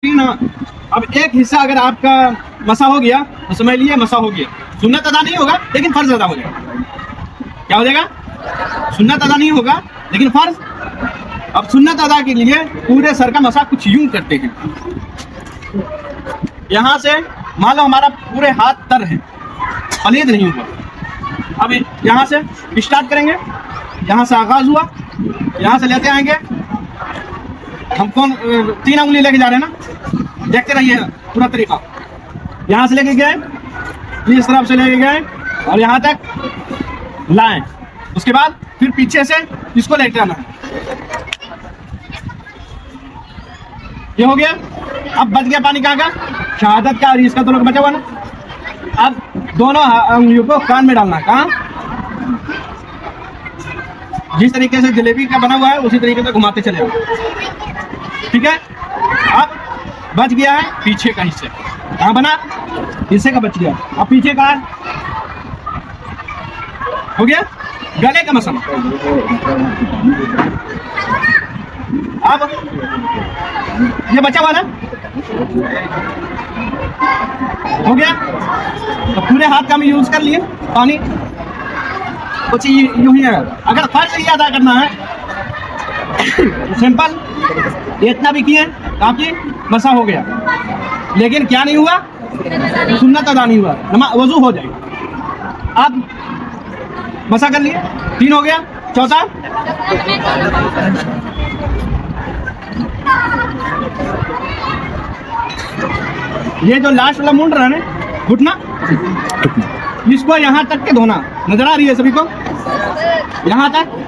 ना। अब एक हिस्सा अगर आपका मसा हो गया तो समझ लिए मसा हो गया, सुन्नत अदा नहीं होगा लेकिन फर्ज अदा हो जाएगा। क्या हो जाएगा? सुन्नत अदा नहीं होगा लेकिन फर्ज। अब सुन्नत अदा के लिए पूरे सर का मसा कुछ यूं करते हैं, यहाँ से मान लो हमारा पूरे हाथ तर है, पलीद नहीं हुआ। अब यहाँ से स्टार्ट करेंगे, यहाँ से आगाज हुआ, यहाँ से लेते आएंगे। हम कौन 3 उंगली लेके जा रहे हैं ना, देखते रहिए पूरा तरीका। यहाँ से लेके गए, इस तरफ से लेके गए और यहाँ तक लाएं। उसके बाद फिर पीछे से इसको लेके आना है। ये हो गया। अब बच गया पानी कहाँ का? शहादत का और इसका दोनों का बचा हुआ ना। अब दोनों उंगलियों को कान में डालना है। कहाँ? जिस तरीके से जलेबी का बना हुआ है उसी तरीके से घुमाते चले आओ। ठीक है। अब बच गया है पीछे का हिस्से। कहाँ बना? हिस्से का बच गया। अब पीछे का हो गया गले का मसला। अब ये बचा हुआ ना, हो गया। तो पूरे हाथ का हम यूज कर लिए पानी। कुछ यूं ही है। अगर फर्ज ये अदा करना है सिंपल, इतना भी किए काफी मसा हो गया, लेकिन क्या नहीं हुआ? सुन्नत अदा नहीं हुआ, वजू हो जाएगा। अब मसा कर लिए, 3 हो गया। चौथा ये जो लास्ट वाला मुंड रहा है ना, घुटना, इसको यहाँ तक के धोना। नजर आ रही है सभी को? यहाँ तक